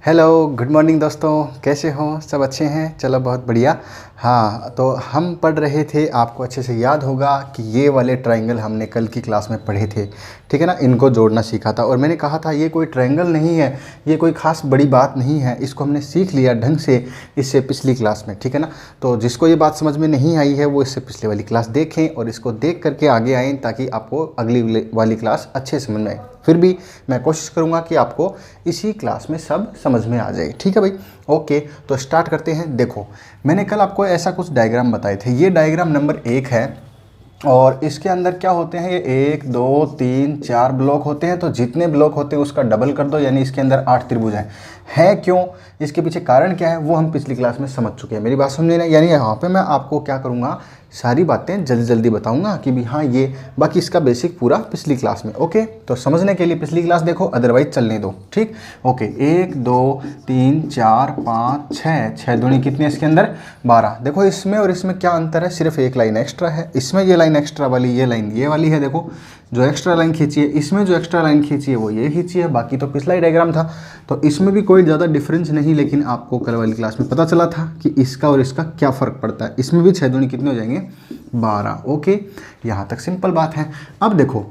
Hello, good morning दोस्तों। कैसे हो? सब अच्छे हैं? चलो बहुत बढ़िया। हाँ, तो हम पढ़ रहे थे, आपको अच्छे से याद होगा कि ये वाले ट्रायंगल हमने कल की क्लास में पढ़े थे, ठीक है ना। इनको जोड़ना सीखा था और मैंने कहा था ये कोई ट्रायंगल नहीं है, ये कोई ख़ास बड़ी बात नहीं है, इसको हमने सीख लिया ढंग से इससे पिछली क्लास में, ठीक है ना। तो जिसको ये बात समझ में नहीं आई है वो इससे पिछले वाली क्लास देखें और इसको देख करके आगे आएँ, ताकि आपको अगली वाली क्लास अच्छे से समझ में आए। फिर भी मैं कोशिश करूँगा कि आपको इसी क्लास में सब समझ में आ जाए, ठीक है भाई। ओके, तो स्टार्ट करते हैं। देखो, मैंने कल आपको ऐसा कुछ डायग्राम बताए थे। ये डायग्राम नंबर 1 है और इसके अंदर क्या होते हैं, ये 1 2 3 4 ब्लॉक होते हैं। तो जितने ब्लॉक होते हैं उसका डबल कर दो, यानी इसके अंदर 8 त्रिभुज हैं। है क्यों, इसके पीछे कारण क्या है, वो हम पिछली क्लास में समझ चुके हैं। मेरी बात समझे ना। यानी यहाँ पे मैं आपको क्या करूँगा, सारी बातें जल्दी जल्दी बताऊंगा कि भी हाँ ये, बाकी इसका बेसिक पूरा पिछली क्लास में। ओके, तो समझने के लिए पिछली क्लास देखो, अदरवाइज चलने दो, ठीक। ओके, 1 2 3 4 5 6, 6 दूनी कितने इसके अंदर 12। देखो इसमें और इसमें क्या अंतर है, सिर्फ एक लाइन एक्स्ट्रा है। इसमें ये लाइन एक्स्ट्रा वाली, ये लाइन ये वाली है। देखो जो एक्स्ट्रा लाइन खींची है, इसमें जो एक्स्ट्रा लाइन खींची है वो ये खींची है। बाकी तो पिछला ही डायग्राम था, तो इसमें भी कोई ज़्यादा डिफरेंस नहीं। लेकिन आपको कल वाली क्लास में पता चला था कि इसका और इसका क्या फ़र्क पड़ता है। इसमें भी 6 दूनी कितने हो जाएंगे 12। ओके, यहाँ तक सिंपल बात है। अब देखो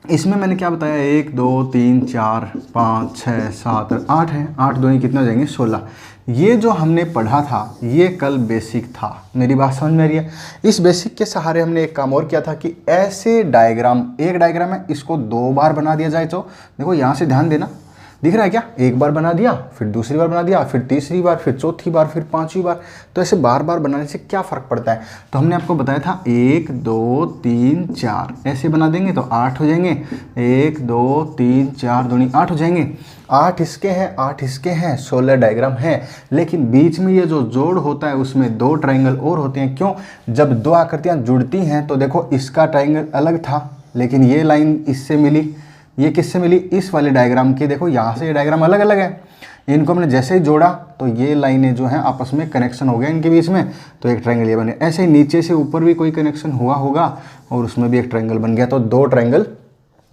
इसमें मैंने क्या बताया, 1 2 3 4 5 6 7 और 8 है। 8 दूनी कितने हो जाएंगे 16। ये जो हमने पढ़ा था ये कल बेसिक था। मेरी बात समझ में आ रही है। इस बेसिक के सहारे हमने एक काम और किया था कि ऐसे डायग्राम, एक डायग्राम है इसको 2 बार बना दिया जाए। तो देखो यहाँ से ध्यान देना, दिख रहा है क्या, एक बार बना दिया, फिर दूसरी बार बना दिया, फिर तीसरी बार, फिर चौथी बार, फिर पांचवी बार। तो ऐसे बार बार बनाने से क्या फ़र्क पड़ता है, तो हमने आपको बताया था 1 2 3 4 ऐसे बना देंगे तो 8 हो जाएंगे। 1 2 3 4 दूनी 8 हो जाएंगे। 8 इसके हैं, 8 इसके हैं, 16 डायग्राम हैं। लेकिन बीच में ये जो जोड़ होता है उसमें 2 ट्राइंगल और होते हैं। क्यों, जब 2 आकृतियाँ जुड़ती हैं तो देखो इसका ट्राइंगल अलग था, लेकिन ये लाइन इससे मिली, ये किससे मिली, इस वाले डायग्राम की। देखो यहाँ से ये डायग्राम अलग अलग है, इनको हमने जैसे ही जोड़ा तो ये लाइनें जो हैं आपस में कनेक्शन हो गया इनके बीच में, तो एक ट्रायंगल ये बने। ऐसे ही नीचे से ऊपर भी कोई कनेक्शन हुआ होगा और उसमें भी एक ट्रायंगल बन गया। तो 2 ट्रायंगल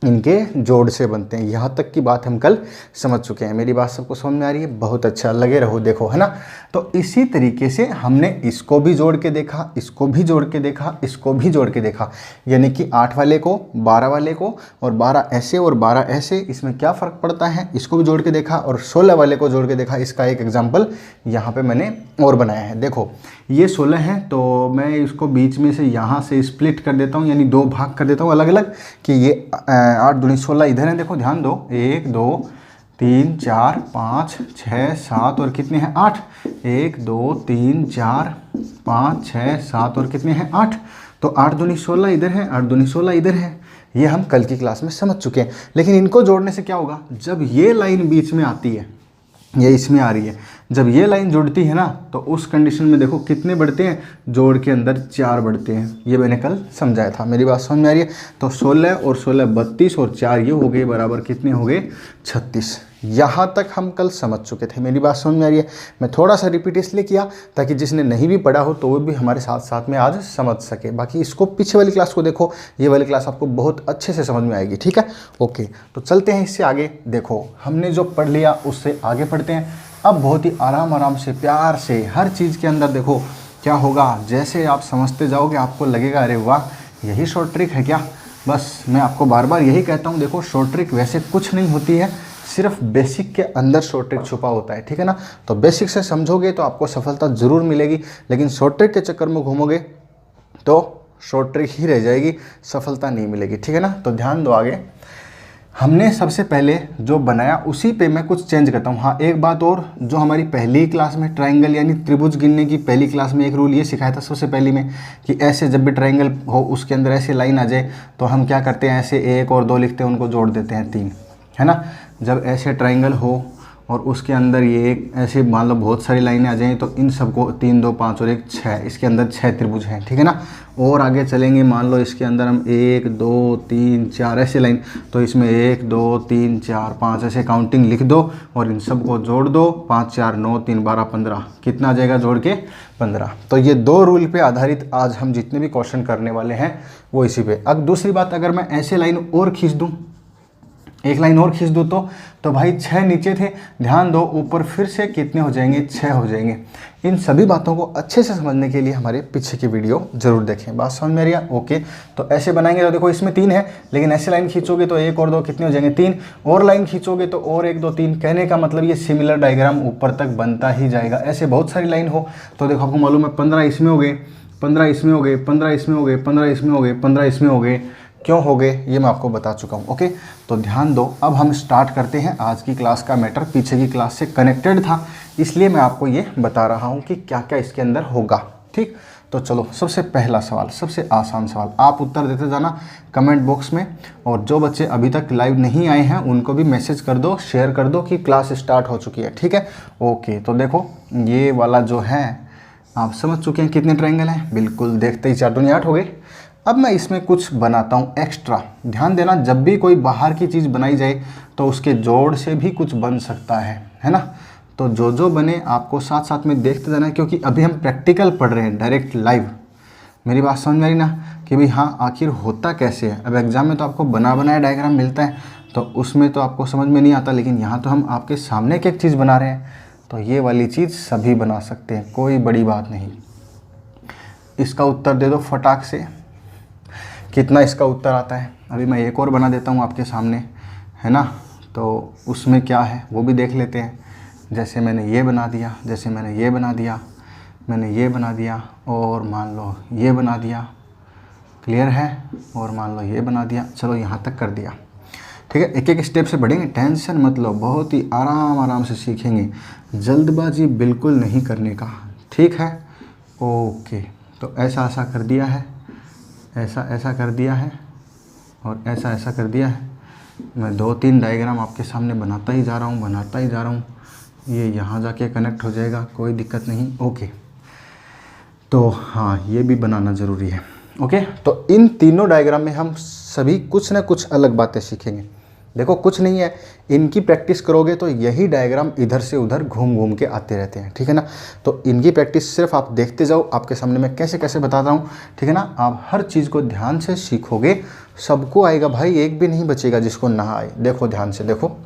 इनके जोड़ से बनते हैं। यहाँ तक की बात हम कल समझ चुके हैं। मेरी बात सबको समझ में आ रही है? बहुत अच्छा, लगे रहो, देखो, है ना। तो इसी तरीके से हमने इसको भी जोड़ के देखा, इसको भी जोड़ के देखा, इसको भी जोड़ के देखा। यानी कि 8 वाले को 12 वाले को और 12 ऐसे और 12 ऐसे, इसमें क्या फ़र्क पड़ता है, इसको भी जोड़ के देखा और 16 वाले को जोड़ के देखा। इसका एक एग्जाम्पल यहाँ पर मैंने और बनाया है। देखो ये 16 है, तो मैं इसको बीच में से यहाँ से स्प्लिट कर देता हूँ, यानी 2 भाग कर देता हूँ अलग अलग, कि ये 8 दूनी 16 इधर है। देखो ध्यान दो, 1 2 3 4 5 6 7 और कितने हैं 8। 1 2 3 4 5 6 7 और कितने हैं 8। तो 8 दूनी 16 इधर है, 8 दूनी 16 इधर है। ये हम कल की क्लास में समझ चुके हैं। लेकिन इनको जोड़ने से क्या होगा, जब ये लाइन बीच में आती है, ये इसमें आ रही है, जब ये लाइन जुड़ती है ना, तो उस कंडीशन में देखो कितने बढ़ते हैं, जोड़ के अंदर 4 बढ़ते हैं। ये मैंने कल समझाया था। मेरी बात समझ में आ रही है? तो 16 और 16 32 और 4 ये हो गए बराबर कितने हो गए 36। यहाँ तक हम कल समझ चुके थे। मेरी बात समझ में आ रही है? मैं थोड़ा सा रिपीट इसलिए किया ताकि जिसने नहीं भी पढ़ा हो तो वो भी हमारे साथ साथ में आज समझ सके। बाकी इसको पीछे वाली क्लास को देखो, ये वाली क्लास आपको बहुत अच्छे से समझ में आएगी, ठीक है। ओके, तो चलते हैं इससे आगे। देखो हमने जो पढ़ लिया उससे आगे पढ़ते हैं। अब बहुत ही आराम से प्यार से हर चीज़ के अंदर देखो क्या होगा, जैसे आप समझते जाओगे आपको लगेगा अरे वाह यही शॉर्ट ट्रिक है क्या। बस मैं आपको बार बार यही कहता हूँ, देखो शॉर्ट ट्रिक वैसे कुछ नहीं होती है, सिर्फ बेसिक के अंदर शॉर्ट ट्रिक छुपा होता है, ठीक है ना। तो बेसिक से समझोगे तो आपको सफलता ज़रूर मिलेगी, लेकिन शॉर्ट ट्रिक के चक्कर में घूमोगे तो शॉर्ट ट्रिक ही रह जाएगी, सफलता नहीं मिलेगी, ठीक है ना। तो ध्यान दो आगे। हमने सबसे पहले जो बनाया उसी पे मैं कुछ चेंज करता हूँ। हाँ, एक बात और, जो हमारी पहली क्लास में ट्रायंगल यानी त्रिभुज गिनने की पहली क्लास में एक रूल ये सिखाया था सबसे पहली में, कि ऐसे जब भी ट्रायंगल हो उसके अंदर ऐसे लाइन आ जाए तो हम क्या करते हैं, ऐसे 1 और 2 लिखते हैं, उनको जोड़ देते हैं 3, है ना। जब ऐसे ट्रायंगल हो और उसके अंदर ये एक ऐसे मान लो बहुत सारी लाइनें आ जाएं तो इन सबको 3 2 5 और 1 6, इसके अंदर 6 त्रिभुज हैं, ठीक है ना। और आगे चलेंगे, मान लो इसके अंदर हम 1 2 3 4 ऐसे लाइन, तो इसमें 1 2 3 4 5 ऐसे काउंटिंग लिख दो और इन सबको जोड़ दो। 5 4 9 3 12 15, कितना आ जाएगा जोड़ के 15। तो ये 2 रूल पे आधारित आज हम जितने भी क्वेश्चन करने वाले हैं वो इसी पे। अब दूसरी बात, अगर मैं ऐसे लाइन और खींच दूँ, एक लाइन और खींच दो तो भाई 6 नीचे थे, ध्यान दो ऊपर फिर से कितने हो जाएंगे, 6 हो जाएंगे। इन सभी बातों को अच्छे से समझने के लिए हमारे पीछे की वीडियो जरूर देखें। बात समझ में आ रही है? ओके, तो ऐसे बनाएंगे तो देखो इसमें 3 है, लेकिन ऐसे लाइन खींचोगे तो 1 और 2 कितने हो जाएंगे, 3, और लाइन खींचोगे तो और 1 2 3। कहने का मतलब ये सिमिलर डायग्राम ऊपर तक बनता ही जाएगा। ऐसे बहुत सारी लाइन हो तो देखो आपको मालूम है 15 इसमें हो गए, 15 इसमें हो गए, 15 इसमें हो गए, 15 इसमें हो गए, 15 इसमें हो गए। क्यों हो गए ये मैं आपको बता चुका हूँ। ओके, तो ध्यान दो, अब हम स्टार्ट करते हैं। आज की क्लास का मैटर पीछे की क्लास से कनेक्टेड था, इसलिए मैं आपको ये बता रहा हूँ कि क्या क्या इसके अंदर होगा। ठीक, तो चलो सबसे पहला सवाल, सबसे आसान सवाल, आप उत्तर देते जाना कमेंट बॉक्स में। और जो बच्चे अभी तक लाइव नहीं आए हैं उनको भी मैसेज कर दो, शेयर कर दो कि क्लास स्टार्ट हो चुकी है। ठीक है, ओके, तो देखो ये वाला जो है आप समझ चुके हैं कितने ट्रायंगल हैं, बिल्कुल देखते ही 4 दूनी 8 हो गए। अब मैं इसमें कुछ बनाता हूँ एक्स्ट्रा। ध्यान देना, जब भी कोई बाहर की चीज़ बनाई जाए तो उसके जोड़ से भी कुछ बन सकता है ना। तो जो बने आपको साथ साथ में देखते जाना, क्योंकि अभी हम प्रैक्टिकल पढ़ रहे हैं, डायरेक्ट लाइव। मेरी बात समझ में आ रही ना कि भाई हाँ आखिर होता कैसे है। अब एग्जाम में तो आपको बना बनाया डायग्राम मिलता है तो उसमें तो आपको समझ में नहीं आता, लेकिन यहाँ तो हम आपके सामने एक चीज़ बना रहे हैं, तो ये वाली चीज़ सभी बना सकते हैं, कोई बड़ी बात नहीं। इसका उत्तर दे दो फटाक से, कितना इसका उत्तर आता है। अभी मैं एक और बना देता हूँ आपके सामने, है ना, तो उसमें क्या है वो भी देख लेते हैं। जैसे मैंने ये बना दिया, जैसे मैंने ये बना दिया, मैंने ये बना दिया, और मान लो ये बना दिया, क्लियर है, और मान लो ये बना दिया। चलो यहाँ तक कर दिया। ठीक है, एक एक स्टेप से बढ़ेंगे, टेंशन मत लो, बहुत ही आराम से सीखेंगे, जल्दबाजी बिल्कुल नहीं करने का। ठीक है, ओके, तो ऐसा ऐसा कर दिया है, ऐसा ऐसा कर दिया है, और ऐसा ऐसा कर दिया है। मैं 2-3 डायग्राम आपके सामने बनाता ही जा रहा हूँ, बनाता ही जा रहा हूँ। ये यहाँ जाके कनेक्ट हो जाएगा, कोई दिक्कत नहीं। ओके, तो हाँ ये भी बनाना ज़रूरी है। ओके, तो इन तीनों डायग्राम में हम सभी कुछ ना कुछ अलग बातें सीखेंगे। देखो कुछ नहीं है, इनकी प्रैक्टिस करोगे तो यही डायग्राम इधर से उधर घूम घूम के आते रहते हैं। ठीक है ना, तो इनकी प्रैक्टिस सिर्फ आप देखते जाओ, आपके सामने मैं कैसे कैसे बताता हूँ। ठीक है ना, आप हर चीज़ को ध्यान से सीखोगे, सबको आएगा भाई, एक भी नहीं बचेगा जिसको ना आए। देखो ध्यान से देखो,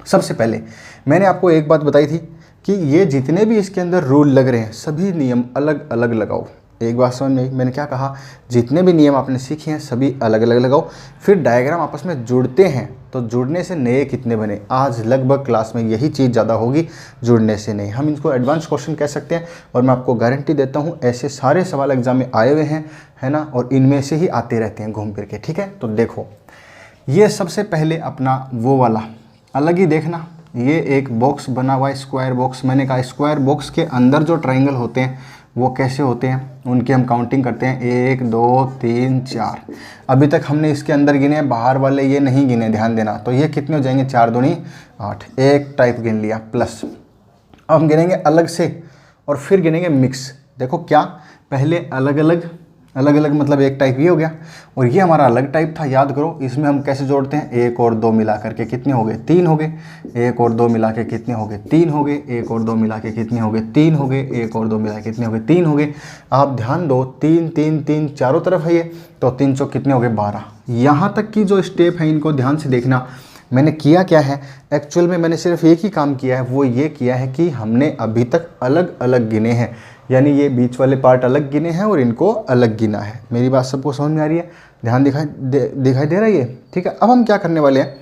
सबसे पहले मैंने आपको एक बात बताई थी कि ये जितने भी इसके अंदर रूल लग रहे हैं सभी नियम अलग अलग लगाओ। एक बात समझ में, मैंने क्या कहा, जितने भी नियम आपने सीखे हैं सभी अलग अलग लगाओ। फिर डायग्राम आपस में जुड़ते हैं तो जुड़ने से नए कितने बने। आज लगभग क्लास में यही चीज़ ज़्यादा होगी, जुड़ने से नए। हम इनको एडवांस क्वेश्चन कह सकते हैं, और मैं आपको गारंटी देता हूँ ऐसे सारे सवाल एग्जाम में आए हुए हैं, है ना, और इनमें से ही आते रहते हैं घूम फिर के। ठीक है, तो देखो ये सबसे पहले अपना वो वाला अलग ही देखना, ये एक बॉक्स बना हुआ है, स्क्वायर बॉक्स। मैंने कहा स्क्वायर बॉक्स के अंदर जो ट्रायंगल होते हैं वो कैसे होते हैं, उनकी हम काउंटिंग करते हैं, 1 2 3 4। अभी तक हमने इसके अंदर गिने, बाहर वाले ये नहीं गिने, ध्यान देना। तो ये कितने हो जाएंगे, 4 दूनी 8, एक टाइप गिन लिया प्लस। अब हम गिनेंगे अलग से और फिर गिनेंगे मिक्स। देखो क्या, पहले अलग अलग मतलब एक टाइप ये हो गया, और ये हमारा अलग टाइप था। याद करो इसमें हम कैसे जोड़ते हैं, 1 और 2 मिला करके कितने हो गए, 3 हो गए। 1 और 2 मिला के कितने हो गए, 3 हो गए। 1 और 2 मिला के कितने हो गए, 3 हो गए। 1 और 2 मिला के कितने हो गए, 3 हो गए। आप ध्यान दो, 3 3 3 चारों तरफ है ये, तो 3 चौक कितने हो गए, 12। यहाँ तक की जो स्टेप है इनको ध्यान से देखना। मैंने किया क्या है, एक्चुअल में मैंने सिर्फ एक ही काम किया है, वो ये किया है कि हमने अभी तक अलग अलग गिने हैं, यानी ये बीच वाले पार्ट अलग गिने हैं और इनको अलग गिना है। मेरी बात सबको समझ में आ रही है, ध्यान दिखाई दे रहा है ये। ठीक है, अब हम क्या करने वाले हैं,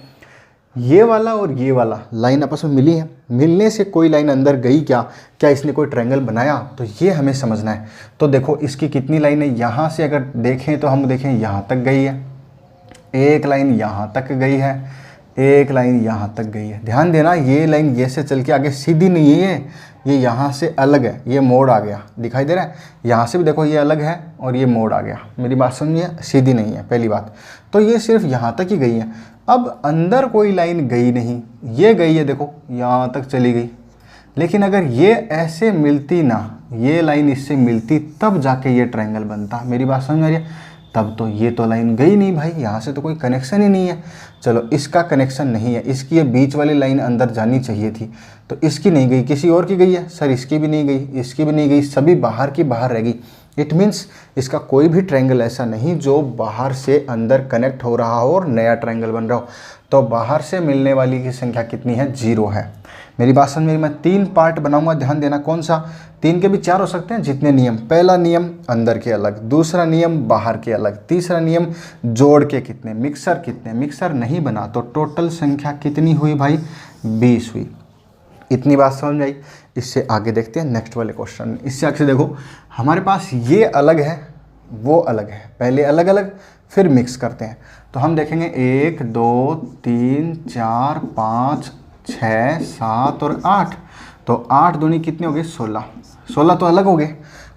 ये वाला और ये वाला लाइन आपस में मिली है, मिलने से कोई लाइन अंदर गई क्या इसने कोई ट्रायंगल बनाया, तो ये हमें समझना है। तो देखो इसकी कितनी लाइन है, यहाँ से अगर देखें तो हम देखें यहाँ तक गई है, एक लाइन यहाँ तक गई है, एक लाइन यहाँ तक गई है। ध्यान देना, ये लाइन ये से चल के आगे सीधी नहीं है, ये यहाँ से अलग है, ये मोड़ आ गया, दिखाई दे रहा है। यहाँ से भी देखो ये अलग है और ये मोड़ आ गया। मेरी बात समझिए, सीधी नहीं है पहली बात, तो ये सिर्फ यहाँ तक ही गई है। अब अंदर कोई लाइन गई नहीं, ये गई है, देखो यहाँ तक चली गई। लेकिन अगर ये ऐसे मिलती ना, ये लाइन इससे मिलती, तब जाके ये ट्रायंगल बनता। मेरी बात समझ में आ रही है, तब तो ये तो लाइन गई नहीं भाई, यहाँ से तो कोई कनेक्शन ही नहीं है। चलो इसका कनेक्शन नहीं है, इसकी ये बीच वाली लाइन अंदर जानी चाहिए थी, तो इसकी नहीं गई, किसी और की गई है, सर इसकी भी नहीं गई, इसकी भी नहीं गई, सभी बाहर की बाहर रह गई। इट मीन्स इसका कोई भी ट्रायंगल ऐसा नहीं जो बाहर से अंदर कनेक्ट हो रहा हो और नया ट्रायंगल बन रहा हो। तो बाहर से मिलने वाली की संख्या कितनी है, 0 है। मेरी बात समझ में, मैं 3 पार्ट बनाऊंगा, ध्यान देना। कौन सा? 3 के भी 4 हो सकते हैं, जितने नियम। पहला नियम अंदर के अलग, दूसरा नियम बाहर के अलग, तीसरा नियम जोड़ के कितने, मिक्सर कितने, मिक्सर नहीं बना तो टोटल संख्या कितनी हुई भाई, 20 हुई। इतनी बात समझ में आई। इससे आगे देखते हैं नेक्स्ट वाले क्वेश्चन। इससे आगे देखो, हमारे पास ये अलग है, वो अलग है, पहले अलग अलग फिर मिक्स करते हैं। तो हम देखेंगे 1 2 3 4 5 6 7 और 8। तो 8 दूनी कितनी हो गई, 16। 16 तो अलग हो गए,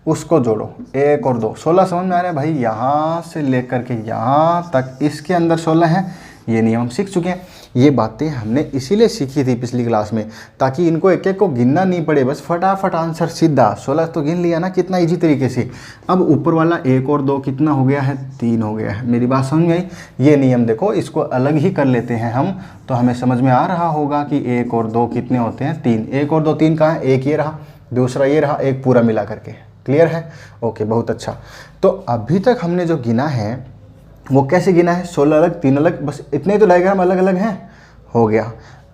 उसको जोड़ो, 1 और 2। 16 समझ में आ रहा है भाई, यहाँ से लेकर के यहाँ तक इसके अंदर 16 है। ये नियम हम सीख चुके हैं। ये बातें हमने इसीलिए सीखी थी पिछली क्लास में, ताकि इनको एक एक को गिनना नहीं पड़े, बस फटाफट आंसर सीधा। 16 तो गिन लिया ना, कितना इजी तरीके से। अब ऊपर वाला 1 और 2 कितना हो गया है, 3 हो गया है। मेरी बात समझ में आई। ये नियम देखो, इसको अलग ही कर लेते हैं हम, तो हमें समझ में आ रहा होगा कि 1 और 2 कितने होते हैं, 3। 1 और 2 3 कहाँ है, एक ये रहा, दूसरा ये रहा, एक पूरा मिला करके। क्लियर है? ओके, बहुत अच्छा। तो अभी तक हमने जो गिना है वो कैसे गिना है, 16 अलग 3 अलग, बस इतने तो डायग्राम अलग अलग हैं, हो गया।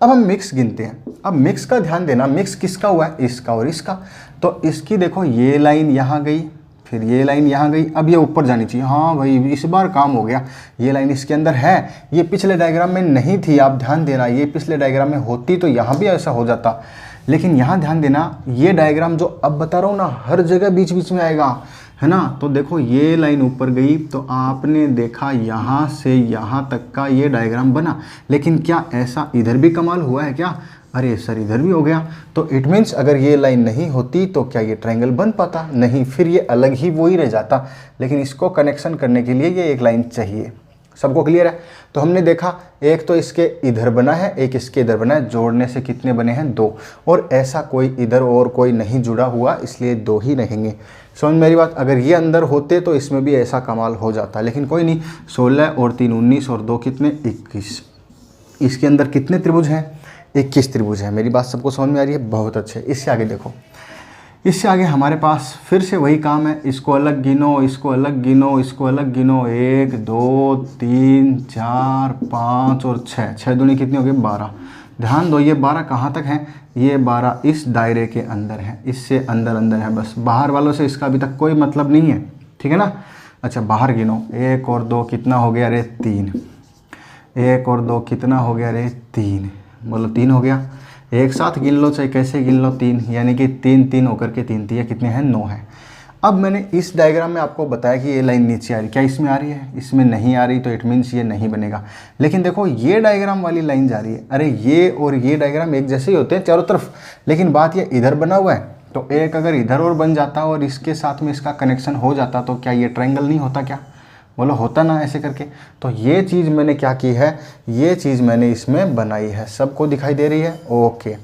अब हम मिक्स गिनते हैं। अब मिक्स का ध्यान देना, मिक्स किसका हुआ है, इसका और इसका। तो इसकी देखो, ये लाइन यहाँ गई, फिर ये लाइन यहाँ गई, अब ये ऊपर जानी चाहिए। हाँ भाई, इस बार काम हो गया। ये लाइन इसके अंदर है, ये पिछले डायग्राम में नहीं थी, आप ध्यान देना। ये पिछले डायग्राम में होती तो यहाँ भी ऐसा हो जाता, लेकिन यहाँ ध्यान देना, ये डायग्राम जो अब बता रहा हूँ ना, हर जगह बीच बीच में आएगा, है ना। तो देखो, ये लाइन ऊपर गई तो आपने देखा यहाँ से यहाँ तक का ये डायग्राम बना। लेकिन क्या ऐसा इधर भी कमाल हुआ है क्या? अरे सर, इधर भी हो गया। तो इट मीन्स अगर ये लाइन नहीं होती तो क्या ये ट्रायंगल बन पाता? नहीं, फिर ये अलग ही वो ही रह जाता। लेकिन इसको कनेक्शन करने के लिए ये एक लाइन चाहिए। सबको क्लियर है? तो हमने देखा, एक तो इसके इधर बना है, एक इसके इधर बना है, जोड़ने से कितने बने हैं, 2। और ऐसा कोई इधर और कोई नहीं जुड़ा हुआ, इसलिए 2 ही रहेंगे। समझ मेरी बात? अगर ये अंदर होते तो इसमें भी ऐसा कमाल हो जाता, लेकिन कोई नहीं। 16 और 3 19 और 2 कितने, 21। इसके अंदर कितने त्रिभुज हैं, 21 त्रिभुज हैं। मेरी बात सबको समझ में आ रही है? बहुत अच्छे। इससे आगे देखो, इससे आगे हमारे पास फिर से वही काम है। इसको अलग गिनो, इसको अलग गिनो, इसको अलग गिनो। 1 2 3 4 5 और 6। 6 दूनी कितनी हो गई, 12। ध्यान दो, ये 12 कहाँ तक हैं, ये 12 इस दायरे के अंदर है, इससे अंदर अंदर है, बस बाहर वालों से इसका अभी तक कोई मतलब नहीं है। ठीक है ना? अच्छा, बाहर गिनो। 1 और 2 कितना हो गया, अरे 3। 1 और 2 कितना हो गया, अरे 3। बोलो 3 हो गया। एक साथ गिन लो, चाहे कैसे गिन लो, 3, यानी कि 3 3 होकर के 3 3 कितने हैं, 9 है। अब मैंने इस डायग्राम में आपको बताया कि ये लाइन नीचे आ रही, क्या इसमें आ रही है? इसमें नहीं आ रही, तो इट मीन्स ये नहीं बनेगा। लेकिन देखो, ये डायग्राम वाली लाइन जा रही है। अरे ये और ये डायग्राम एक जैसे ही होते हैं चारों तरफ, लेकिन बात ये इधर बना हुआ है, तो एक अगर इधर और बन जाता और इसके साथ में इसका कनेक्शन हो जाता, तो क्या ये ट्रायंगल नहीं होता क्या? बोलो होता ना, ऐसे करके। तो ये चीज़ मैंने क्या की है, ये चीज़ मैंने इसमें बनाई है। सबको दिखाई दे रही है? ओके।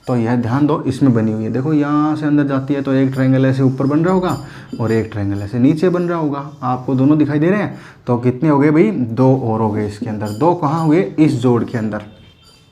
तो यह ध्यान दो, इसमें बनी हुई है। देखो, यहाँ से अंदर जाती है तो एक ट्रायंगल ऐसे ऊपर बन रहा होगा और एक ट्रायंगल ऐसे नीचे बन रहा होगा। आपको दोनों दिखाई दे रहे हैं? तो कितने हो गए भाई, 2 और हो गए इसके अंदर। 2 कहाँ हुए, इस जोड़ के अंदर।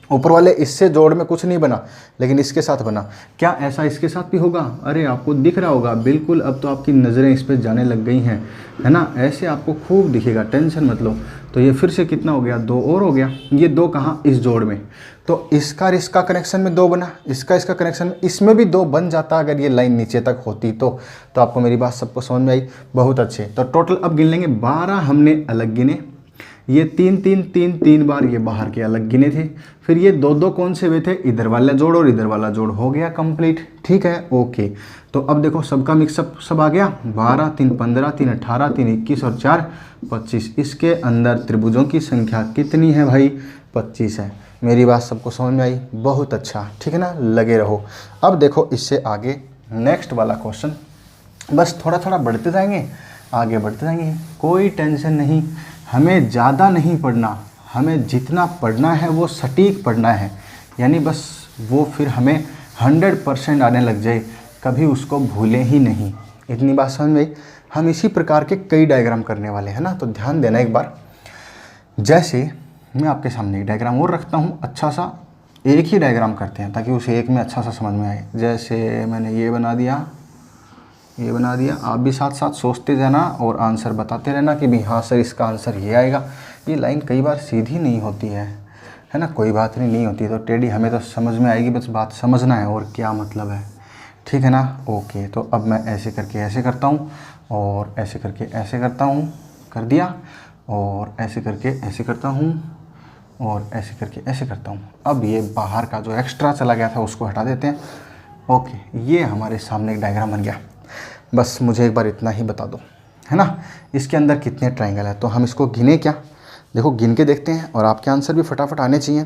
ऊपर वाले इससे जोड़ में कुछ नहीं बना, लेकिन इसके साथ बना। क्या ऐसा इसके साथ भी होगा? अरे आपको दिख रहा होगा, बिल्कुल। अब तो आपकी नज़रें इस पर जाने लग गई हैं, है ना। ऐसे आपको खूब दिखेगा, टेंशन मत लो। तो ये फिर से कितना हो गया, 2 और हो गया। ये 2 कहाँ, इस जोड़ में। तो इसका और इसका कनेक्शन में 2 बना, इसका इसका कनेक्शन में, इसमें भी 2 बन जाता अगर ये लाइन नीचे तक होती तो आपको मेरी बात सबको समझ में आई? बहुत अच्छे। तो टोटल अब गिन लेंगे। 12 हमने अलग गिने, ये 3 3 3 3 बार ये बाहर के अलग गिने थे। फिर ये 2 2 कौन से हुए थे, इधर वाला जोड़ और इधर वाला जोड़। हो गया कंप्लीट। ठीक है, ओके। तो अब देखो, सबका मिक्सअप सब आ गया। 12 3 15 3 18 3 21 और 4 25। इसके अंदर त्रिभुजों की संख्या कितनी है भाई, 25 है। मेरी बात सबको समझ में आई? बहुत अच्छा। ठीक है ना, लगे रहो। अब देखो, इससे आगे नेक्स्ट वाला क्वेश्चन, बस थोड़ा थोड़ा बढ़ते जाएंगे, आगे बढ़ते जाएंगे, कोई टेंशन नहीं। हमें ज़्यादा नहीं पढ़ना, हमें जितना पढ़ना है वो सटीक पढ़ना है, यानी बस वो फिर हमें 100% आने लग जाए, कभी उसको भूलें ही नहीं। इतनी बात समझ में आई? हम इसी प्रकार के कई डायग्राम करने वाले हैं ना, तो ध्यान देना एक बार। जैसे मैं आपके सामने एक डायग्राम और रखता हूँ, अच्छा सा। एक ही डायग्राम करते हैं ताकि उसे एक में अच्छा सा समझ में आए। जैसे मैंने ये बना दिया, ये बना दिया। आप भी साथ साथ सोचते जाना और आंसर बताते रहना कि भाई हाँ सर इसका आंसर ये आएगा। ये लाइन कई बार सीधी नहीं होती है ना, कोई बात नहीं होती तो टेढ़ी, हमें तो समझ में आएगी, बस बात समझना है और क्या मतलब है, ठीक है ना। ओके, तो अब मैं ऐसे करके ऐसे करता हूँ और ऐसे करके ऐसे करता हूँ, कर दिया, और ऐसे करके ऐसे करता हूँ और ऐसे करके ऐसे करता हूँ। अब ये बाहर का जो एक्स्ट्रा चला गया था उसको हटा देते हैं। ओके, ये हमारे सामने एक डायग्राम बन गया। बस मुझे एक बार इतना ही बता दो, है ना, इसके अंदर कितने ट्रायंगल है। तो हम इसको गिने क्या, देखो गिन के देखते हैं और आपके आंसर भी फटाफट आने चाहिए।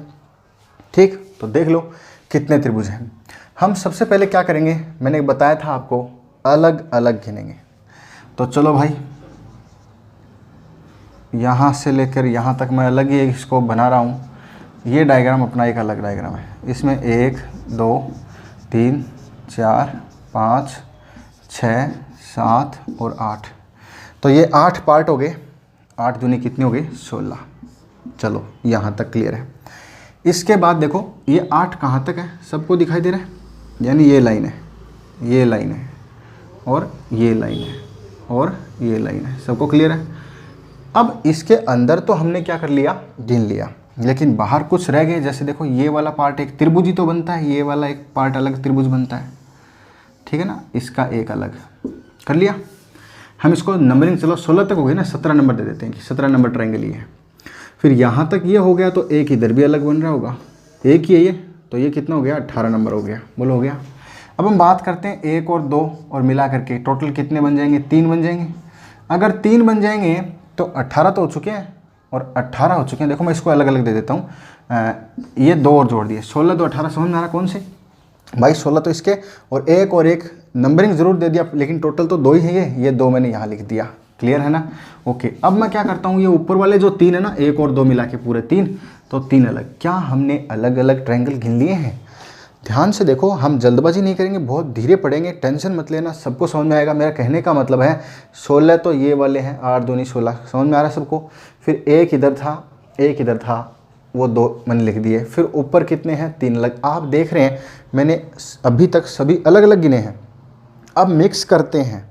ठीक, तो देख लो कितने त्रिभुज हैं। हम सबसे पहले क्या करेंगे, मैंने बताया था आपको, अलग अलग गिनेंगे। तो चलो भाई, यहाँ से लेकर यहाँ तक मैं अलग ही इसको बना रहा हूँ। ये डायग्राम अपना एक अलग डायग्राम है। इसमें 1 2 3 4 5 6 7 और 8, तो ये 8 पार्ट हो गए। 8 दूनी कितनी हो गई, 16। चलो यहाँ तक क्लियर है। इसके बाद देखो ये 8 कहाँ तक है, सबको दिखाई दे रहा है, यानी ये लाइन है, ये लाइन है और ये लाइन है और ये लाइन है, सबको क्लियर है। अब इसके अंदर तो हमने क्या कर लिया, गिन लिया, लेकिन बाहर कुछ रह गए। जैसे देखो ये वाला पार्ट एक त्रिभुज ही तो बनता है, ये वाला एक पार्ट अलग त्रिभुज बनता है, ठीक है ना, इसका एक अलग कर लिया। हम इसको नंबरिंग, चलो 16 तक हो गई ना, 17 नंबर दे देते हैं कि 17 नंबर ट्रायंगल ये है। फिर यहाँ तक ये हो गया तो एक इधर भी अलग बन रहा होगा, एक ही है ये, तो ये कितना हो गया, 18 नंबर हो गया। बोलो हो गया। अब हम बात करते हैं 1 और 2 और मिला करके टोटल कितने बन जाएंगे, 3 बन जाएंगे। अगर 3 बन जाएंगे तो 18 तो हो चुके हैं और 18 हो चुके हैं। देखो मैं इसको अलग अलग दे देता हूँ, ये 2 और जोड़ दिए, 16 तो 18 समझ में आ रहा कौन से भाई, 16 तो इसके और एक नंबरिंग ज़रूर दे दिया, लेकिन टोटल तो 2 ही है ये 2 मैंने यहाँ लिख दिया। क्लियर है ना। ओके, अब मैं क्या करता हूँ, ये ऊपर वाले जो 3 है ना, 1 और 2 मिला के पूरे 3, तो 3 अलग। क्या हमने अलग अलग ट्रायंगल गिन लिए हैं। ध्यान से देखो, हम जल्दबाजी नहीं करेंगे, बहुत धीरे पढ़ेंगे, टेंशन मत लेना, सबको समझ में आएगा। मेरा कहने का मतलब है 16 तो ये वाले हैं, 8 दूनी 16, समझ में आ रहा है सबको। फिर एक इधर था, एक इधर था, वो 2 मैंने लिख दिए। फिर ऊपर कितने हैं, 3 अलग। आप देख रहे हैं मैंने अभी तक सभी अलग अलग गिने हैं। अब मिक्स करते हैं,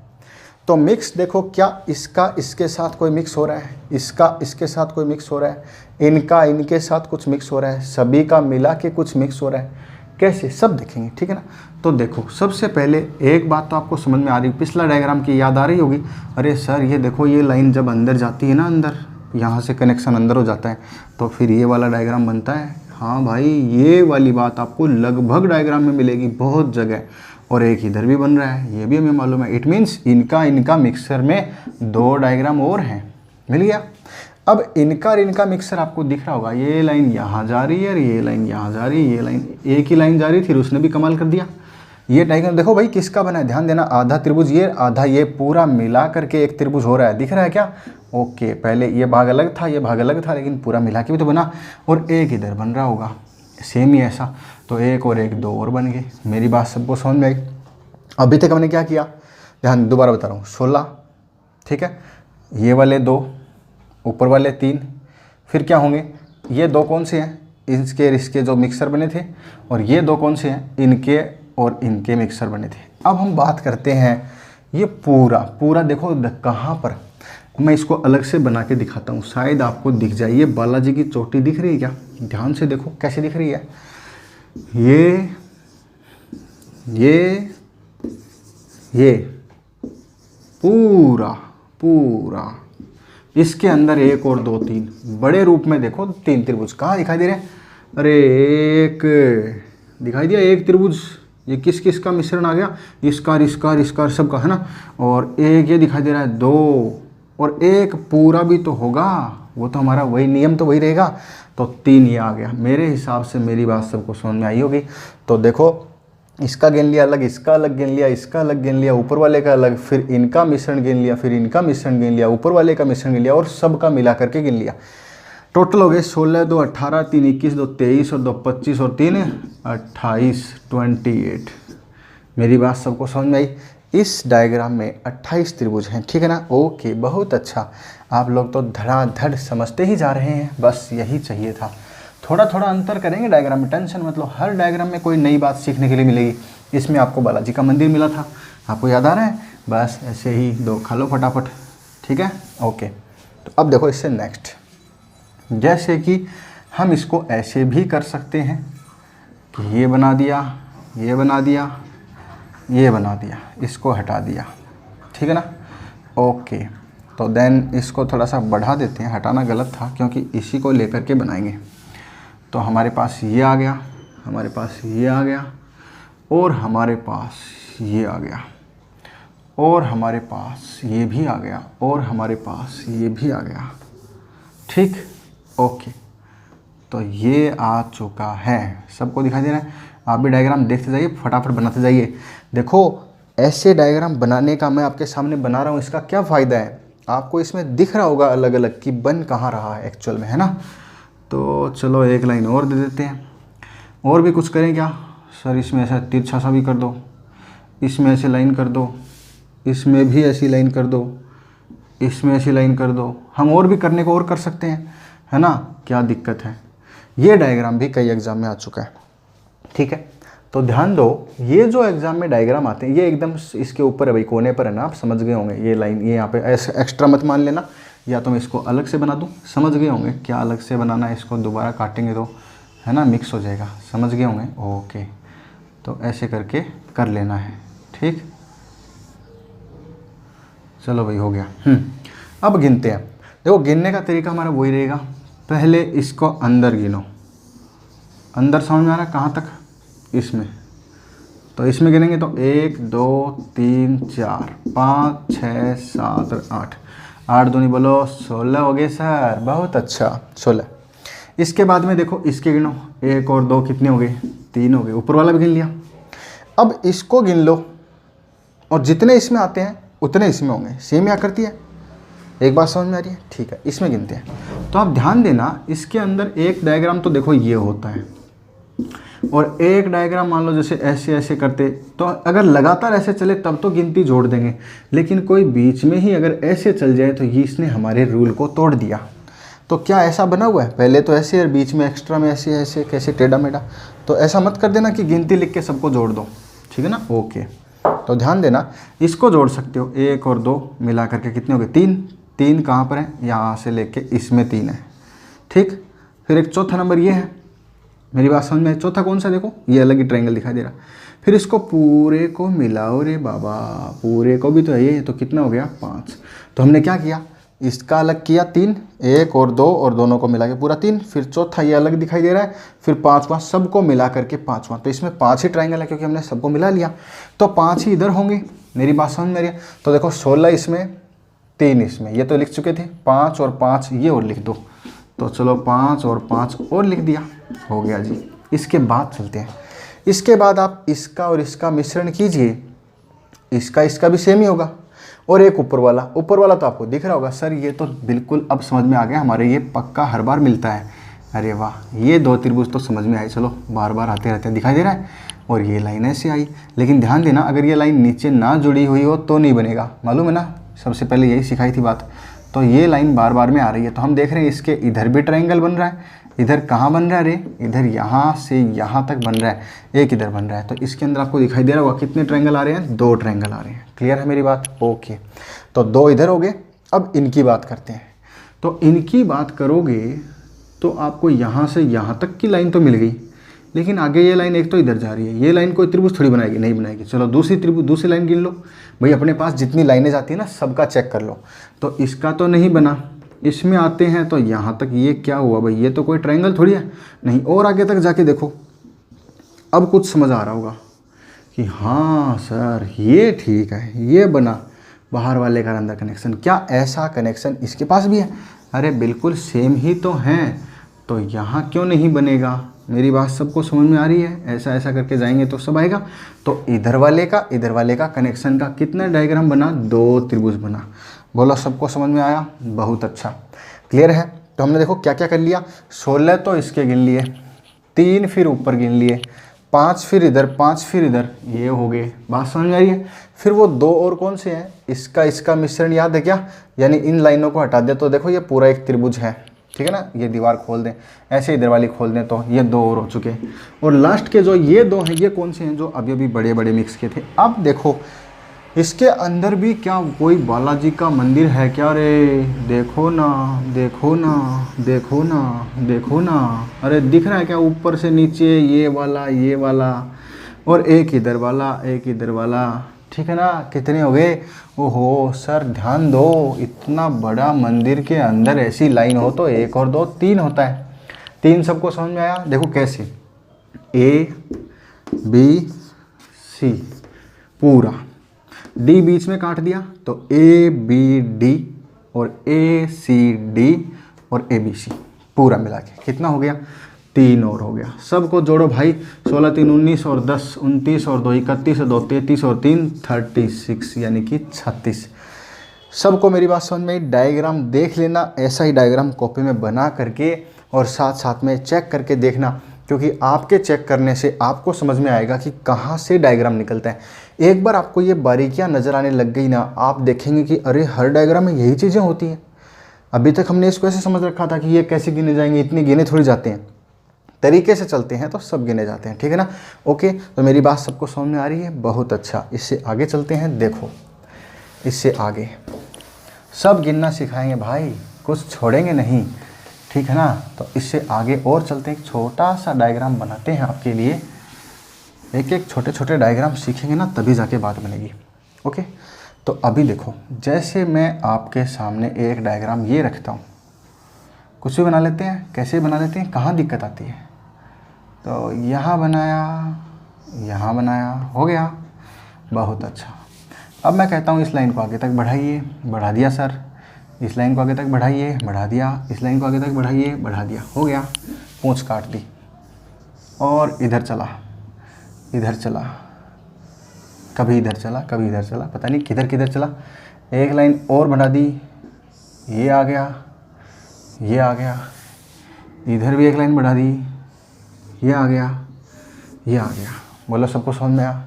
तो मिक्स देखो, क्या इसका इसके साथ कोई मिक्स हो रहा है, इसका इसके साथ कोई मिक्स हो रहा है, इनका इनके साथ कुछ मिक्स हो रहा है, सभी का मिला के कुछ मिक्स हो रहा है, कैसे सब देखेंगे, ठीक है ना। तो देखो सबसे पहले एक बात तो आपको समझ में आ रही, पिछला डायग्राम की याद आ रही होगी। अरे सर ये देखो, ये लाइन जब अंदर जाती है ना, अंदर यहाँ से कनेक्शन अंदर हो जाता है तो फिर ये वाला डायग्राम बनता है। हाँ भाई, ये वाली बात आपको लगभग डायग्राम में मिलेगी बहुत जगह, और एक इधर भी बन रहा है, ये भी हमें मालूम है। इट मीन्स इनका मिक्सर में 2 डायग्राम और हैं, मिल गया। अब इनका और इनका मिक्सर आपको दिख रहा होगा, ये लाइन यहाँ जा रही है और ये लाइन यहाँ जा रही है, ये लाइन एक ही लाइन जा रही थी, उसने भी कमाल कर दिया। ये डायग्राम देखो भाई किसका बना है, ध्यान देना, आधा त्रिभुज ये, आधा ये, पूरा मिला करके एक त्रिभुज हो रहा है, दिख रहा है क्या। ओके, पहले ये भाग अलग था, ये भाग अलग था, लेकिन पूरा मिला के भी तो बना। और एक इधर बन रहा होगा सेम ही ऐसा, तो 1 और 1 2 और बन गए। मेरी बात सबको समझ में आई। अभी तक हमने क्या किया, ध्यान दोबारा बता रहा हूँ, 16, ठीक है, ये वाले 2, ऊपर वाले 3, फिर क्या होंगे, ये 2 कौन से हैं, इसके जो मिक्सर बने थे, और ये 2 कौन से हैं, इनके और इनके मिक्सर बने थे। अब हम बात करते हैं ये पूरा देखो कहाँ पर, मैं इसको अलग से बना के दिखाता हूँ, शायद आपको दिख जाए। ये बालाजी की चोटी दिख रही है क्या, ध्यान से देखो कैसे दिख रही है। ये पूरा इसके अंदर 1 और 2 3 बड़े रूप में देखो 3 त्रिभुज कहाँ दिखाई दे रहे हैं। अरे एक दिखाई दिया, एक त्रिभुज, ये किस किस का मिश्रण आ गया, इसका सबका, है ना। और एक ये दिखाई दे रहा है 2, और एक पूरा भी तो होगा, वो तो हमारा वही नियम तो वही रहेगा, तो 3 ये आ गया। मेरे हिसाब से मेरी बात सबको समझ में आई होगी। तो देखो इसका गिन लिया अलग, इसका अलग गिन लिया, इसका अलग गिन लिया, ऊपर वाले का अलग, फिर इनका मिश्रण गिन लिया, फिर इनका मिश्रण गिन लिया, ऊपर वाले का मिश्रण गिन लिया, और सबका मिला करके गिन लिया। टोटल हो गए 16 2 18 3 21 2 23 और 2 25 और 3 28 28। मेरी बात सबको समझ में आई। इस डायग्राम में 28 त्रिभुज हैं, ठीक है ना। ओके, बहुत अच्छा, आप लोग तो धड़ाधड़ समझते ही जा रहे हैं, बस यही चाहिए था। थोड़ा थोड़ा अंतर करेंगे डायग्राम में, टेंशन मतलब, हर डायग्राम में कोई नई बात सीखने के लिए मिलेगी। इसमें आपको बालाजी का मंदिर मिला था, आपको याद आ रहा है? बस ऐसे ही 2 खा लो फटाफट, ठीक है, ओके। तो अब देखो इससे नेक्स्ट, जैसे कि हम इसको ऐसे भी कर सकते हैं कि ये बना दिया, ये बना दिया, ये बना दिया, इसको हटा दिया, ठीक है ना, ओके। तो देन इसको थोड़ा सा बढ़ा देते हैं, हटाना गलत था क्योंकि इसी को लेकर के बनाएंगे। तो हमारे पास ये आ गया, हमारे पास ये आ गया, और हमारे पास ये आ गया, और हमारे पास ये भी आ गया, और हमारे पास ये भी आ गया, ठीक, ओके। तो ये आ चुका है, सबको दिखाई दे रहा है? आप भी डायग्राम देखते जाइए, फटाफट बनाते जाइए। देखो ऐसे डायग्राम बनाने का मैं आपके सामने बना रहा हूँ, इसका क्या फ़ायदा है आपको, इसमें दिख रहा होगा अलग अलग कि बन कहाँ रहा है एक्चुअल में, है ना। तो चलो एक लाइन और दे देते हैं, और भी कुछ करें क्या सर? इसमें ऐसा तिरछा सा भी कर दो, इसमें ऐसे लाइन कर दो, इसमें भी ऐसी लाइन कर दो, इसमें ऐसी लाइन कर दो, हम और भी करने को और कर सकते हैं, है ना, क्या दिक्कत है। ये डायग्राम भी कई एग्ज़ाम में आ चुका है, ठीक है। तो ध्यान दो, ये जो एग्ज़ाम में डायग्राम आते हैं ये एकदम इसके ऊपर है भाई, कोने पर है ना, आप समझ गए होंगे। ये लाइन ये यहाँ पे ऐसे एक्स्ट्रा मत मान लेना, या तो मैं इसको अलग से बना दूँ, समझ गए होंगे क्या अलग से बनाना है, इसको दोबारा काटेंगे तो है ना मिक्स हो जाएगा, समझ गए होंगे, ओके। तो ऐसे करके कर लेना है, ठीक, चलो भाई हो गया। अब गिनते हैं। देखो गिनने का तरीका हमारा वही रहेगा, पहले इसको अंदर गिनो, अंदर समझ में आ रहा है कहाँ तक? इसमें, तो इसमें गिनेंगे तो 1 2 3 4 5 6 7 और 8, 8 दूनी बोलो 16 हो गए सर, बहुत अच्छा 16। इसके बाद में देखो इसके गिनो, 1 और 2 कितने हो गए? 3 हो गए, ऊपर वाला भी गिन लिया। अब इसको गिन लो, और जितने इसमें आते हैं उतने इसमें होंगे, सेम या करती है, एक बात समझ में आ रही है? ठीक है, इसमें गिनते हैं। तो आप ध्यान देना, इसके अंदर एक डायग्राम तो देखो ये होता है, और एक डायग्राम मान लो जैसे ऐसे ऐसे करते, तो अगर लगातार ऐसे चले तब तो गिनती जोड़ देंगे, लेकिन कोई बीच में ही अगर ऐसे चल जाए तो ये इसने हमारे रूल को तोड़ दिया। तो क्या ऐसा बना हुआ है? पहले तो ऐसे और बीच में एक्स्ट्रा में ऐसे ऐसे कैसे टेढ़ा मेढ़ा, तो ऐसा मत कर देना कि गिनती लिख के सबको जोड़ दो, ठीक है ना, ओके। तो ध्यान देना, इसको जोड़ सकते हो, 1 और 2 मिला करके कितने हो गए? 3। 3 कहाँ पर है? यहाँ से लेके इसमें 3 है, ठीक। फिर एक चौथा नंबर ये है, मेरी बात समझ में आई? चौथा कौन सा? देखो ये अलग ही ट्रायंगल दिखाई दे रहा। फिर इसको पूरे को मिलाओ रे बाबा, पूरे को भी तो है ये, तो कितना हो गया? 5। तो हमने क्या किया, इसका अलग किया 3, 1 और 2 और दोनों को मिला के पूरा 3। फिर चौथा ये अलग दिखाई दे रहा है, फिर 5वां सबको मिला करके 5वां। तो इसमें 5 ही ट्रायंगल है क्योंकि हमने सबको मिला लिया, तो 5 ही इधर होंगे। मेरी बात समझ में आ रही है? तो देखो 16 इसमें, 3 इसमें, ये तो लिख चुके थे, 5 और 5 ये और लिख दो। तो चलो 5 और 5 और लिख दिया, हो गया जी। इसके बाद चलते हैं, इसके बाद आप इसका और इसका मिश्रण कीजिए, इसका इसका भी सेम ही होगा, और एक ऊपर वाला, ऊपर वाला तो आपको दिख रहा होगा सर ये तो बिल्कुल अब समझ में आ गया, हमारे ये पक्का हर बार मिलता है। अरे वाह, ये 2 त्रिभुज तो समझ में आई, चलो बार बार आते रहते हैं, दिखाई दे रहा है। और ये लाइन ऐसे आई, लेकिन ध्यान देना अगर ये लाइन नीचे ना जुड़ी हुई हो तो नहीं बनेगा, मालूम है ना, सबसे पहले यही सिखाई थी बात। तो ये लाइन बार बार में आ रही है, तो हम देख रहे हैं इसके इधर भी ट्रायंगल बन रहा है, इधर कहाँ बन रहा है रे? इधर यहाँ से यहाँ तक बन रहा है, एक इधर बन रहा है। तो इसके अंदर आपको दिखाई दे रहा होगा कितने ट्रायंगल आ रहे हैं? 2 ट्रायंगल आ रहे हैं। क्लियर है मेरी बात? ओके। तो 2 इधर हो गए। अब इनकी बात करते हैं। तो इनकी बात करोगे तो आपको यहाँ से यहाँ तक की लाइन तो मिल गई, लेकिन आगे ये लाइन एक तो इधर जा रही है, ये लाइन कोई त्रिभुज थोड़ी बनाएगी, नहीं बनाएगी। चलो दूसरी लाइन गिन लो भाई, अपने पास जितनी लाइनें जाती है ना सबका चेक कर लो। तो इसका तो नहीं बना, इसमें आते हैं तो यहाँ तक ये क्या हुआ भाई, ये तो कोई ट्रायंगल थोड़ी है, नहीं। और आगे तक जाके देखो, अब कुछ समझ आ रहा होगा कि हाँ सर ये ठीक है, ये बना बाहर वाले का अंदर कनेक्शन। क्या ऐसा कनेक्शन इसके पास भी है? अरे बिल्कुल सेम ही तो हैं, तो यहाँ क्यों नहीं बनेगा? मेरी बात सबको समझ में आ रही है? ऐसा ऐसा करके जाएंगे तो सब आएगा। तो इधर वाले का कनेक्शन का कितना डायग्राम बना? 2 त्रिभुज बना। बोलो सबको समझ में आया? बहुत अच्छा, क्लियर है। तो हमने देखो क्या क्या कर लिया, 16 तो इसके गिन लिए, 3 फिर ऊपर गिन लिए, 5 फिर इधर, 5 फिर इधर, ये हो गए। बात समझ में आ रही है? फिर वो 2 और कौन से हैं? इसका मिश्रण याद है क्या? यानी इन लाइनों को हटा दे तो देखो ये पूरा एक त्रिभुज है, ठीक है ना। ये दीवार खोल दें, ऐसे इधर वाली खोल दें तो ये 2 और हो चुके हैं। और लास्ट के जो ये 2 हैं, ये कौन से हैं, जो अभी अभी बड़े बड़े मिक्स के थे। अब देखो इसके अंदर भी क्या कोई बालाजी का मंदिर है क्या रे? देखो ना, देखो ना, देखो ना, देखो ना, अरे दिख रहा है क्या? ऊपर से नीचे ये वाला और एक इधर वाला, एक इधर वाला, ठीक है ना। कितने हो गए? ओहो सर ध्यान दो, इतना बड़ा मंदिर के अंदर ऐसी लाइन हो तो 1 और 2 3 होता है। 3 सबको समझ में आया? देखो कैसे, ABC पूरा, D बीच में काट दिया तो ABD और ACD और ABC पूरा मिला के कितना हो गया? 3 और हो गया। सबको जोड़ो भाई, 16 3 19 और 10 29 और 2 31 और 2 33 और 3 36 यानी कि 36। सबको मेरी बात समझ में? डायग्राम देख लेना, ऐसा ही डायग्राम कॉपी में बना करके और साथ साथ में चेक करके देखना, क्योंकि आपके चेक करने से आपको समझ में आएगा कि कहाँ से डायग्राम निकलता है। एक बार आपको ये बारीकियाँ नज़र आने लग गई ना, आप देखेंगे कि अरे हर डायग्राम में यही चीज़ें होती हैं। अभी तक हमने इसको ऐसे समझ रखा था कि ये कैसे गिने जाएंगे, इतने गिने थोड़ी जाते हैं। तरीके से चलते हैं तो सब गिने जाते हैं, ठीक है ना। ओके, तो मेरी बात सबको समझ में आ रही है? बहुत अच्छा। इससे आगे चलते हैं। देखो इससे आगे सब गिनना सिखाएंगे भाई, कुछ छोड़ेंगे नहीं, ठीक है ना। तो इससे आगे और चलते हैं, एक छोटा सा डायग्राम बनाते हैं आपके लिए। एक एक छोटे छोटे डायग्राम सीखेंगे ना, तभी जाके बात बनेगी। ओके, तो अभी देखो, जैसे मैं आपके सामने एक डायग्राम ये रखता हूँ, कुछ भी बना लेते हैं, कैसे बना लेते हैं, कहाँ दिक्कत आती है। तो यहाँ बनाया, यहाँ बनाया, हो गया, बहुत अच्छा। अब मैं कहता हूँ इस लाइन को आगे तक बढ़ाइए, बढ़ा दिया सर। इस लाइन को आगे तक बढ़ाइए, बढ़ा दिया। इस लाइन को आगे तक बढ़ाइए, बढ़ा दिया, हो गया। पूंछ काट दी और इधर चला, इधर चला, कभी इधर चला, कभी इधर चला, पता नहीं किधर किधर चला। एक लाइन और बढ़ा दी, ये आ गया, ये आ गया। इधर भी एक लाइन बढ़ा दी, ये आ गया, ये आ गया। बोलो सबको समझ में आया?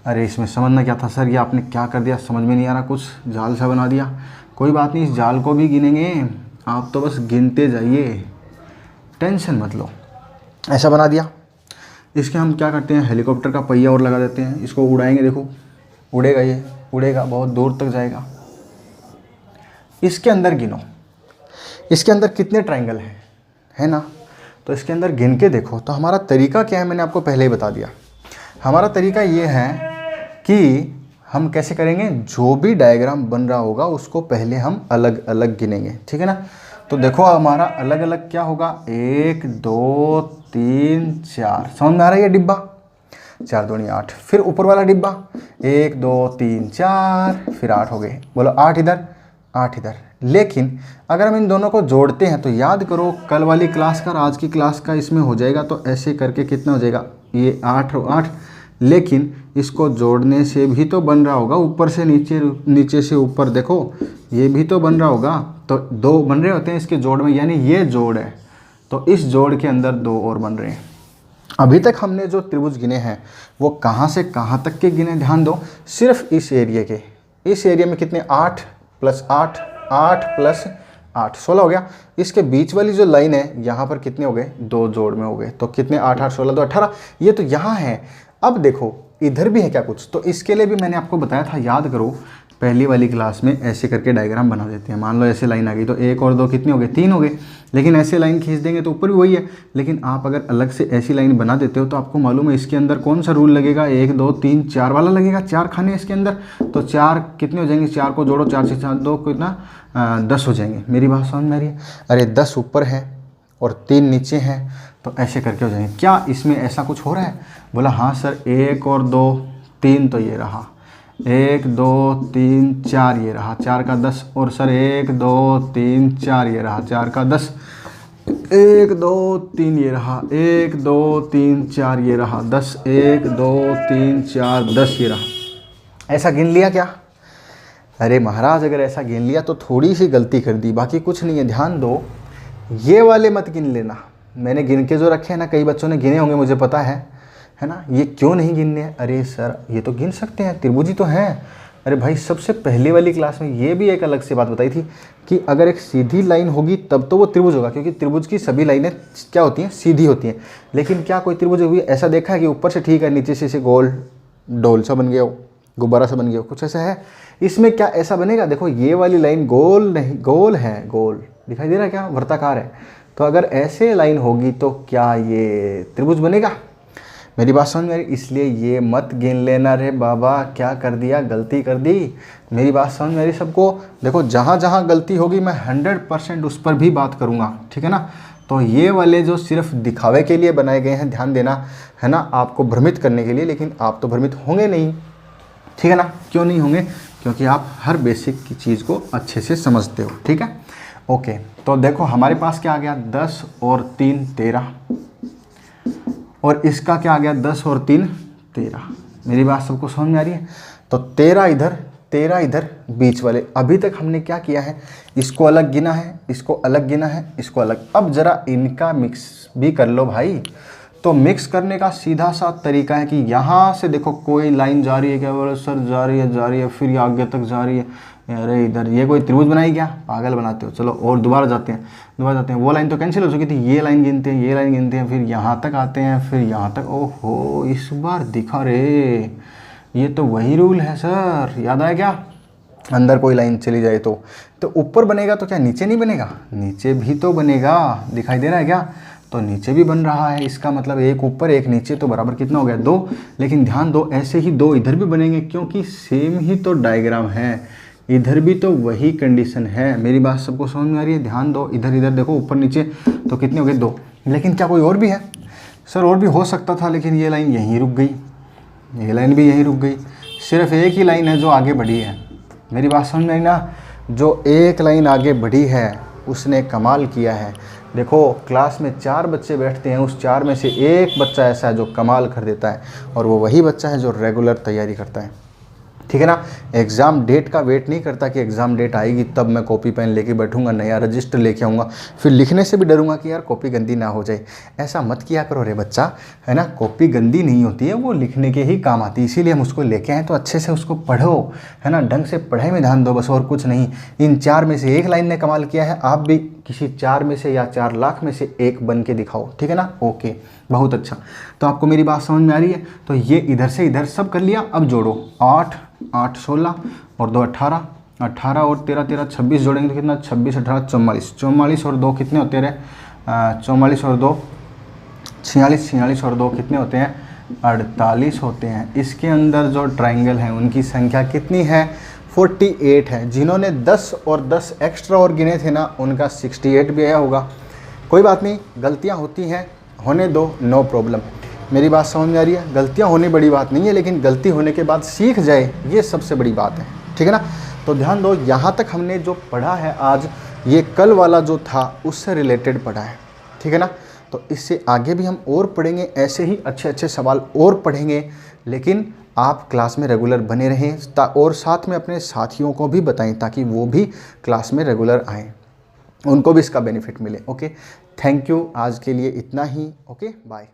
अरे इसमें समझना क्या था सर, ये आपने क्या कर दिया, समझ में नहीं आ रहा, कुछ जाल सा बना दिया। कोई बात नहीं, इस जाल को भी गिनेंगे, आप तो बस गिनते जाइए, टेंशन मत लो। ऐसा बना दिया। इसके हम क्या करते हैं, हेलीकॉप्टर का पहिया और लगा देते हैं, इसको उड़ाएंगे। देखो उड़ेगा, ये उड़ेगा, बहुत दूर तक जाएगा। इसके अंदर गिनो, इसके अंदर कितने ट्रायंगल हैं, है ना। तो इसके अंदर गिन के देखो। तो हमारा तरीका क्या है, मैंने आपको पहले ही बता दिया। हमारा तरीका ये है कि हम कैसे करेंगे, जो भी डायग्राम बन रहा होगा उसको पहले हम अलग अलग गिनेंगे, ठीक है ना। तो देखो हमारा अलग अलग क्या होगा, 1 2 3 4, समझ में आ रहा है ये डिब्बा, 4 2 8। फिर ऊपर वाला डिब्बा 1 2 3 4, फिर 8 हो गए। बोलो 8 इधर, 8 इधर। लेकिन अगर हम इन दोनों को जोड़ते हैं तो याद करो, कल वाली क्लास का और आज की क्लास का इसमें हो जाएगा। तो ऐसे करके कितना हो जाएगा, ये 8 और 8। लेकिन इसको जोड़ने से भी तो बन रहा होगा, ऊपर से नीचे, नीचे से ऊपर, देखो ये भी तो बन रहा होगा। तो 2 बन रहे होते हैं इसके जोड़ में, यानी ये जोड़ है, तो इस जोड़ के अंदर 2 और बन रहे हैं। अभी तक हमने जो त्रिभुज गिने हैं वो कहाँ से कहाँ तक के गिने, ध्यान दो। सिर्फ इस एरिया के, इस एरिया में कितने, 8 + 8, 8 + 8 16 हो गया। इसके बीच वाली जो लाइन है यहाँ पर कितने हो गए, 2 जोड़ में हो गए। तो कितने, 8 8 16 2 18। ये तो यहाँ है। अब देखो इधर भी है क्या कुछ, तो इसके लिए भी मैंने आपको बताया था, याद करो पहली वाली क्लास में ऐसे करके डायग्राम बना देते हैं। मान लो ऐसे लाइन आ गई तो 1 और 2 कितने हो गए, 3 हो गए। लेकिन ऐसे लाइन खींच देंगे तो ऊपर भी वही है। लेकिन आप अगर अलग से ऐसी लाइन बना देते हो तो आपको मालूम है इसके अंदर कौन सा रूल लगेगा, 1 2 3 4 वाला लगेगा। 4 खाने इसके अंदर, तो 4 कितने हो जाएंगे, 4 को जोड़ो, 4 से 4 2 कितना, 10 हो जाएंगे। मेरी बात समझ में आ रही है? अरे 10 ऊपर है और 3 नीचे हैं, तो ऐसे करके हो जाएंगे। क्या इसमें ऐसा कुछ हो रहा है? बोला हाँ सर, 1 और 2 3 तो ये रहा, 1 2 3 4 ये रहा, 4 का 10। और सर 1 2 3 4 ये रहा, 4 का 10। 1 2 3 ये रहा, 1 2 3 4 ये रहा, 10। 1 2 3 4 10 ये रहा। ऐसा गिन लिया क्या? अरे महाराज अगर ऐसा गिन लिया तो थोड़ी सी गलती कर दी, बाकी कुछ नहीं है। ध्यान दो, ये वाले मत गिन लेना। मैंने गिन के जो रखे हैं ना, कई बच्चों ने गिने होंगे मुझे पता है ना। ये क्यों नहीं गिनने हैं? अरे सर ये तो गिन सकते हैं, त्रिभुज ही तो हैं। अरे भाई सबसे पहले वाली क्लास में ये भी एक अलग से बात बताई थी कि अगर एक सीधी लाइन होगी तब तो वो त्रिभुज होगा, क्योंकि त्रिभुज की सभी लाइनें क्या होती हैं, सीधी होती हैं। लेकिन क्या कोई त्रिभुज हुई ऐसा देखा है कि ऊपर से ठीक है, नीचे से इसे गोल डोल सा बन गया हो, गुब्बारा सा बन गया हो, कुछ ऐसा है? इसमें क्या ऐसा बनेगा? देखो ये वाली लाइन गोल नहीं, गोल है, गोल दिखाई दे रहा है क्या, वृत्ताकार है। तो अगर ऐसे लाइन होगी तो क्या ये त्रिभुज बनेगा? मेरी बात समझ में आ रही? इसलिए ये मत गिन लेना रे बाबा, क्या कर दिया, गलती कर दी। मेरी बात समझ में आ रही सबको? देखो जहाँ जहाँ गलती होगी मैं 100% उस पर भी बात करूँगा, ठीक है ना। तो ये वाले जो सिर्फ दिखावे के लिए बनाए गए हैं, ध्यान देना, है ना, आपको भ्रमित करने के लिए, लेकिन आप तो भ्रमित होंगे नहीं, ठीक है ना। क्यों नहीं होंगे? क्योंकि आप हर बेसिक की चीज़ को अच्छे से समझते हो, ठीक है। ओके, तो देखो हमारे पास क्या आ गया, 10 और 3 13, और इसका क्या आ गया, 10 और 3 13। मेरी बात सबको समझ में आ रही है? तो 13 इधर, 13 इधर, बीच वाले। अभी तक हमने क्या किया है, इसको अलग गिना है, इसको अलग गिना है, इसको अलग। अब ज़रा इनका मिक्स भी कर लो भाई। तो मिक्स करने का सीधा सा तरीका है कि यहाँ से देखो कोई लाइन जा रही है, क्या बोलो सर, जा रही है, फिर आगे तक जा रही है। अरे इधर ये कोई त्रिभुज बनाई क्या, पागल बनाते हो। चलो और दोबारा जाते हैं, वो लाइन तो कैंसिल हो चुकी थी, ये लाइन गिनते हैं, ये लाइन गिनते हैं, फिर यहाँ तक आते हैं, फिर यहाँ तक। ओहो इस बार दिखा रे, ये तो वही रूल है सर, याद आया क्या? अंदर कोई लाइन चली जाए तो ऊपर बनेगा तो क्या नीचे नहीं बनेगा? नीचे भी तो बनेगा, दिखाई दे रहा है क्या? तो नीचे भी बन रहा है, इसका मतलब एक ऊपर एक नीचे, तो बराबर कितना हो गया, 2। लेकिन ध्यान दो ऐसे ही 2 इधर भी बनेंगे, क्योंकि सेम ही तो डायग्राम है, इधर भी तो वही कंडीशन है। मेरी बात सबको समझ में आ रही है? ध्यान दो, इधर इधर देखो, ऊपर नीचे, तो कितने हो गए, 2। लेकिन क्या कोई और भी है? सर और भी हो सकता था, लेकिन ये लाइन यहीं रुक गई, ये लाइन भी यहीं रुक गई। सिर्फ एक ही लाइन है जो आगे बढ़ी है। मेरी बात समझ में आई ना? जो एक लाइन आगे बढ़ी है उसने कमाल किया है। देखो क्लास में 4 बच्चे बैठते हैं, उस 4 में से एक बच्चा ऐसा है जो कमाल कर देता है, और वो वही बच्चा है जो रेगुलर तैयारी करता है, ठीक है ना। एग्ज़ाम डेट का वेट नहीं करता कि एग्ज़ाम डेट आएगी तब मैं कॉपी पेन लेके बैठूंगा, नया रजिस्टर लेके आऊँगा, फिर लिखने से भी डरूंगा कि यार कॉपी गंदी ना हो जाए। ऐसा मत किया करो रे बच्चा, है ना। कॉपी गंदी नहीं होती है, वो लिखने के ही काम आती है, इसीलिए हम उसको लेके आए। तो अच्छे से उसको पढ़ो, है ना, ढंग से पढ़ाई में ध्यान दो, बस और कुछ नहीं। इन 4 में से एक लाइन ने कमाल किया है, आप भी किसी 4 में से या 4 लाख में से एक बन के दिखाओ, ठीक है ना। ओके, बहुत अच्छा। तो आपको मेरी बात समझ में आ रही है? तो ये इधर से इधर सब कर लिया। अब जोड़ो, 8 8 16 और 2 18, 18 और 13 13 26 जोड़ेंगे तो कितना, 26 18 44, 44 और 2 कितने होते हैं? 44 और 2 46, 46 और 2 कितने होते हैं? 48 होते हैं। इसके अंदर जो ट्राइंगल हैं उनकी संख्या कितनी है? 48 है। जिन्होंने 10 और 10 एक्स्ट्रा और गिने थे ना, उनका 68 भी आया होगा। कोई बात नहीं, गलतियाँ होती हैं, होने दो, नो प्रॉब्लम। मेरी बात समझ में आ रही है? गलतियाँ होनी बड़ी बात नहीं है, लेकिन गलती होने के बाद सीख जाए, ये सबसे बड़ी बात है, ठीक है ना। तो ध्यान दो, यहाँ तक हमने जो पढ़ा है आज, ये कल वाला जो था उससे रिलेटेड पढ़ा है, ठीक है ना। तो इससे आगे भी हम और पढ़ेंगे, ऐसे ही अच्छे अच्छे सवाल और पढ़ेंगे, लेकिन आप क्लास में रेगुलर बने रहें और साथ में अपने साथियों को भी बताएं ताकि वो भी क्लास में रेगुलर आएँ, उनको भी इसका बेनिफिट मिले। ओके, थैंक यू, आज के लिए इतना ही। Okay, bye.